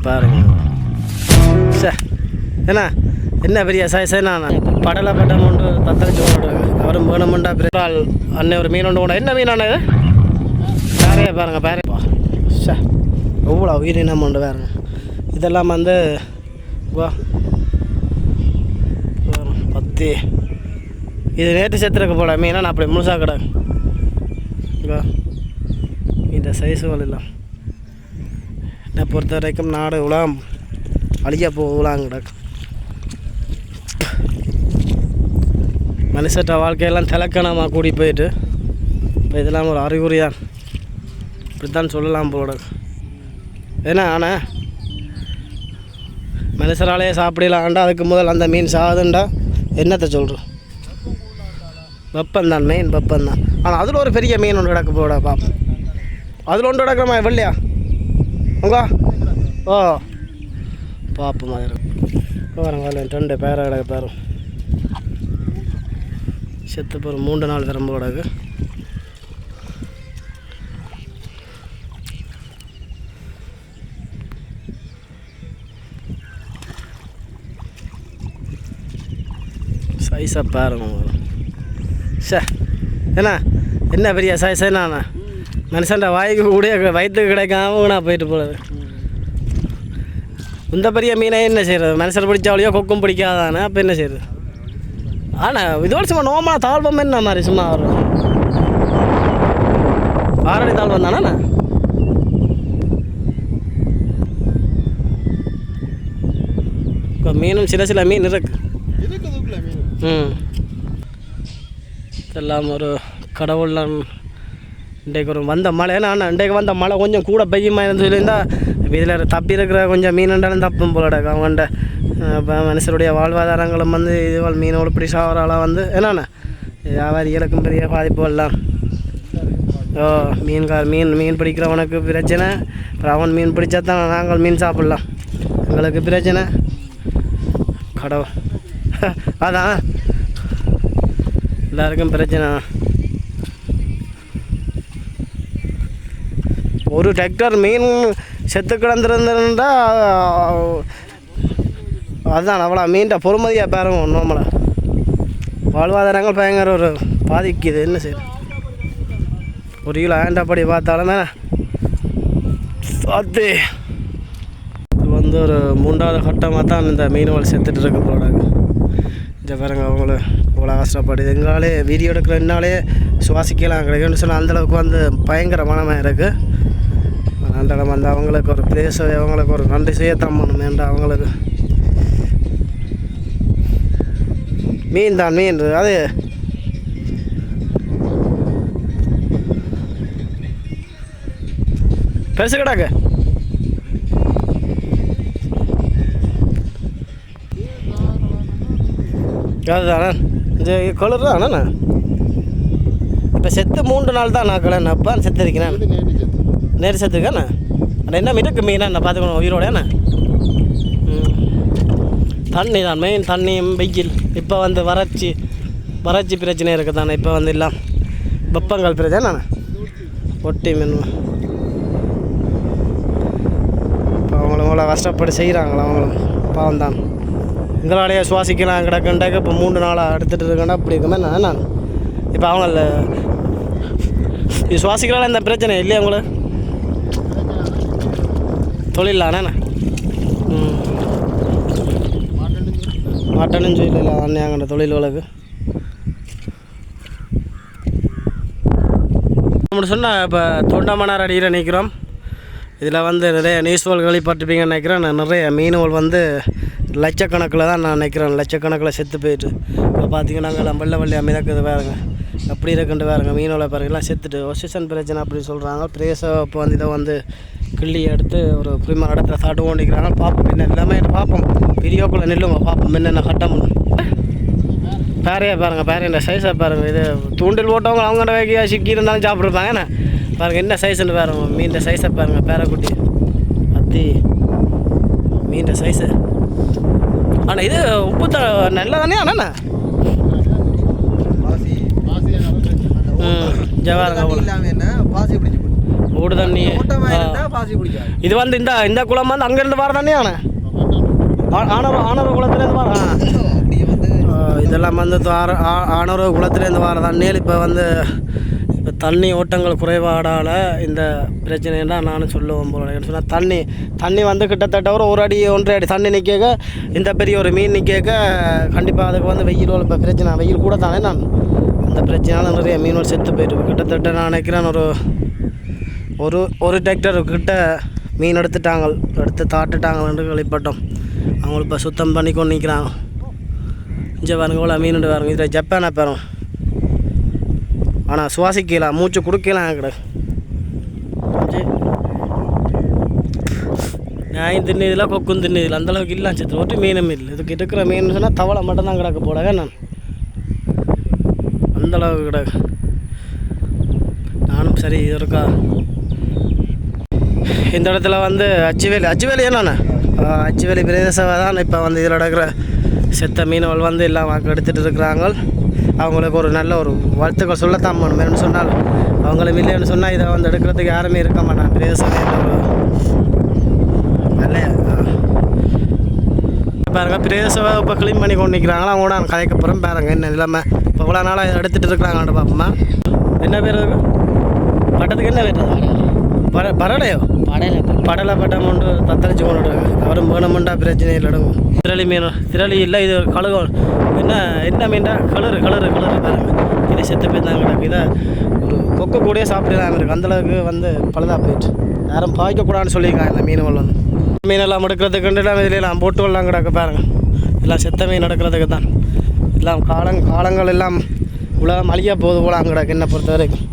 பாருங்க சார் என்ன என்ன பெரிய சைஸா படலை பட்டம் ஒன்று தத்தளிச்சு கொண்டு அவரும் வேணுமெண்டா பிறால் அண்ணன் ஒரு மீன் ஒன்று கொண்டு என்ன மீன் அண்ணன் இது பேரையா பாருங்க பேரையா சார் எவ்வளோ உயிரினம் ஒன்று பாருங்க இதெல்லாம் வந்து வா பத்தி இது நேற்று செத்துருக்க போல மீனா நான் அப்படி முழுசாக கிடக்கு வா இந்த சைஸுகள் இல்லை என்னை பொறுத்த வரைக்கும் நாடு உலகம் அழிய உலகம் கிடக்கு மனுஷட்ட வாழ்க்கையெல்லாம் திலக்கணமாக கூடி போயிட்டு இப்போ இதெல்லாம் ஒரு அறிகுறிதான் இப்படித்தான் சொல்லலாம் போல ஏன்னா ஆனால் மனுஷனாலே சாப்பிடலாண்டா அதுக்கு முதல் அந்த மீன் சாகுதுண்டா என்னத்தை சொல்கிறோம் வெப்பந்தான் மெயின் வெப்பந்தான் ஆனால் அதில் ஒரு பெரிய மீன் ஒன்று கிடக்கு போட பாப்போம் அதில் ஒன்று கிடக்குறமா வெள்ளையா உங்க ஓ பார்ப்போம் அது பாருங்க ரெண்டு பேரை கிடக்கு பேரும் செத்து போகிற 3 நாள் விரும்ப கிடக்கு சைஸாக பாருங்க சார் என்ன பெரிய சைஸா மனுஷன்ட வாய்க்கு கூட வயிற்றுக்கு கிடைக்காம நான் போயிட்டு போகிறது இந்த பெரிய மீனை என்ன செய்கிறது மனுஷன் பிடிச்சாவளியோ கொக்கும் பிடிக்காதானே அப்போ என்ன செய்யுது ஆனால் இதோடு சும்மா நோமான தாழ்வம் என்ன மாதிரி சும்மா வரும் 6 அடி தாழ்வம் தானே இப்போ மீனும் சில மீன் இருக்கு இதெல்லாம் ஒரு கடவுள்லாம் இன்றைக்கு ஒரு வந்த மழை ஏன்னா இன்றைக்கு வந்த மழை கொஞ்சம் கூட பெய்யுமா இருந்து சொல்லியிருந்தால் இதில் தப்பி இருக்கிற கொஞ்சம் மீனுண்டாலும் தப்பும் போலடாக்கு அவங்கள்ட இப்போ மனுஷருடைய வாழ்வாதாரங்களும் வந்து இதுவால் மீனோடு இப்படி சாவராலாம் வந்து என்னண்ணா வியாபாரிகளுக்கும் பெரிய பாதிப்புகள்லாம் ஓ மீன் பிடிக்கிறவனுக்கு பிரச்சனை அப்புறம் அவன் மீன் பிடிச்சா தான் நாங்கள் மீன் சாப்பிட்லாம் எங்களுக்கு பிரச்சனை கடவுள் அதான் எல்லாருக்கும் பிரச்சனை ஒரு டிராக்டர் மீன் செத்து கிடந்துருந்துருந்தா அதுதான் அவ்வளோ மீன்ட பொறுமதியாக பாருங்க நம்மளை வாழ்வாதாரங்கள் பயங்கர ஒரு பாதிக்குது என்ன செய்யுது 1 கிலோ ஆண்டாப்படி பார்த்தாலும் தானே பார்த்து இது வந்து ஒரு 3வது கட்டமாக தான் இந்த மீன்கள் செத்துட்டு இருக்க போகிறாங்க இந்த பாருங்க அவங்கள இவ்வளோ கஷ்டப்படுது எங்களாலே வீடியோ எடுக்கிற என்னாலே சுவாசிக்கலாம் கிடைக்குன்னு சொன்னால் அந்தளவுக்கு வந்து பயங்கர மனமாக இருக்குது அந்த இடம் வந்து அவங்களுக்கு ஒரு பிளேஸ் அவங்களுக்கு ஒரு நன்றி செய்யத்தான் பண்ணணுமேன்ற அவங்களுக்கு மீன் தான் மீன் அது பெருசு கிடாக்கு அதுதானே இது கொளுர் தானே இப்போ செத்து 3 நாள் தான் நான் கலன் அப்பா செத்து இருக்கிறேன் நேரு செத்துருக்கேண்ணா ஆனால் என்ன இருக்கு மீனா நான் பார்த்துக்கணும் உயிரோட என்ன தண்ணி தான் மெயின் தண்ணியும் வெயில் இப்போ வந்து வறட்சி பிரச்சனை இருக்குது தானே இப்போ வந்து இல்லை வெப்பங்கள் பிரச்சனை ஒட்டி மீன் இப்போ அவங்களும் அவ்வளோ கஷ்டப்பட்டு செய்கிறாங்களா அவங்களும் பாவம் தான் எங்களாலேயே சுவாசிக்கலாம் கிடக்குண்டாக்க இப்போ 3 நாளாக எடுத்துகிட்டு இருக்கேன்னா அப்படி இருக்குமே நான் இப்போ அவங்கள இது சுவாசிக்கலாம் இந்த பிரச்சனை இல்லையா அவங்கள தொழிலாண்ணா மாட்டணும் சொல்லல அண்ணாங்கன்ற தொழில்களுக்கு நம்ம சொன்னால் இப்போ தொண்டமனார் அடியில் நிற்கிறோம் இதில் வந்து நிறைய நியூஸ்கள் கேள்விப்பட்டிருப்பீங்கன்னு நினைக்கிறேன் நான் நிறைய மீன்கள் வந்து லட்சக்கணக்கில் தான் நான் நினைக்கிறேன் லட்சக்கணக்கில் செத்து போயிட்டு இப்போ பார்த்தீங்கன்னா நாங்கள் வெள்ளையாக மிதக்குது வேறுங்க அப்படி இருக்குன்ட்டு வேறுங்க மீனோட பிறகுலாம் செத்துட்டு ஒசிஷன் பிரச்சனை அப்படி சொல்கிறாங்க பிரேசை இப்போ வந்து இதை வந்து கிள்ளி எடுத்து ஒரு புரிமா இடத்துல சாட்டு கொண்டிருக்கிறாங்க பார்ப்போம் என்ன எல்லாமே பார்ப்போம் வீடியோக்குள்ளே நில்லுங்க பார்ப்போம் என்னென்ன கட்டம் பேரையா பாருங்கள் பேரைய சைஸாக பாருங்கள் இது தூண்டில் போட்டவங்க அவங்கள்ட வைக்க சிக்கி இருந்தாலும் சாப்பிட்ருப்பாங்க என்ன பாருங்கள் என்ன சைஸுன்னு பாருங்க மீன் சைஸை பாருங்கள் பேரைக்குட்டி அத்தி மீன் சைஸு ஆனால் இது உப்பு நல்லா தானே அண்ணா ஜவாருங்க பாசி பிடிச்சி ஓடு தண்ணி இது வந்து இந்த குளம் வந்து அங்கேருந்து வர தண்ணி ஆன ஆனூர் குளத்துலேருந்து வர இதெல்லாம் வந்து ஆனூர் குளத்துலேருந்து வர தண்ணியில் இப்போ வந்து இப்போ தண்ணி ஓட்டங்கள் குறைபாடால் இந்த பிரச்சனை தான் நானும் சொல்லுவேன் போல சொன்னால் தண்ணி வந்து கிட்டத்தட்ட ஒரு அடி 1.5 அடி தண்ணி நிற்க இந்த பெரிய ஒரு மீன் நிற்க கண்டிப்பாக அதுக்கு வந்து வெயில் இப்போ பிரச்சனை வெயில் கூட தானே நான் அந்த பிரச்சனையால் நிறைய மீன்கள் செத்து போயிட்டு கிட்டத்தட்ட நான் நினைக்கிறேன் ஒரு டிராக்டர் கிட்ட மீன் எடுத்து தாட்டுட்டாங்கன்னு கேள்விப்பட்டோம். அவங்களுக்கு இப்போ சுத்தம் பண்ணி கொண்டு நிற்கிறாங்க. இங்கே பாருங்க இவ்வளோ மீன் பாருங்க. இதில் ஜப்பானை பெறும் ஆனால் சுவாசிக்கலாம் மூச்சு கொடுக்கலாம் கிடையாது. நான் தின்னதில் கொக்கும் தின்னதில் அந்தளவுக்கு இல்லை சத்து ஒட்டு மீனும் இல்லை. இதுக்கு இருக்கிற மீன் சொன்னால் தவளை மட்டும்தான் கிடக்க போடாங்க நான் அந்தளவுக்கு கிடக்கு. நானும் சரி இது இருக்கா இந்த இடத்துல வந்து அச்சுவேலி என்னண்ணா அச்சுவேலி பிரதேசம் தான் இப்போ வந்து இதில் நடக்கிற செத்த மீனவர்கள் வந்து எல்லாம் எடுத்துகிட்டு இருக்கிறாங்க. அவங்களுக்கு ஒரு நல்ல ஒரு வாழ்த்துக்கள் சொல்லத்தான் போகணும். வேணும்னு சொன்னால் அவங்களும் இல்லைன்னு சொன்னால் இதை வந்து எடுக்கிறதுக்கு யாருமே இருக்க மாட்டாங்க. பிரதேசம் ஒரு நல்ல பாருங்கள் பிரதேசம் இப்போ க்ளீன் பண்ணி கொண்டு நிற்கிறாங்களா அவங்க கூட கதைக்கப்புறம் பாருங்க என்ன இல்லாமல் இப்போ இவ்வளோ நாளாக இதை எடுத்துகிட்டு இருக்கிறாங்கன்னு பார்ப்போமா. என்ன பேர் பட்டத்துக்கு என்ன பேர் பரடையோ படலை பட்டம் கொண்டு தத்தளிச்சு கொண்டு அவரும் வேணுமெண்டா பிரச்சனை இல்லை அடங்கும். திரளி மீன் திரளி இல்லை இது கழுகும் என்ன மீன்டா கலரு பாருங்க. இதை செத்து போயிருந்தாங்க கிடக்கு. இதை ஒரு கொக்கு கூடயே சாப்பிடலாம் இருக்குது. அந்தளவுக்கு வந்து பழுதாக போயிட்டு யாரும் பாய்க்கக்கூடாதுன்னு சொல்லியிருக்காங்க இந்த மீன்கள் வந்து. மீனெல்லாம் எடுக்கிறதுக்குண்டு எல்லாம் இதிலெல்லாம் போட்டுலாம் கிடக்கு பாருங்க. எல்லாம் செத்த மீன் எடுக்கிறதுக்கு தான் எல்லாம் காலங்கள் எல்லாம் உலகம் அழியா போகுது போல அங்கே கிடக்கு என்னை பொறுத்த வரைக்கும்.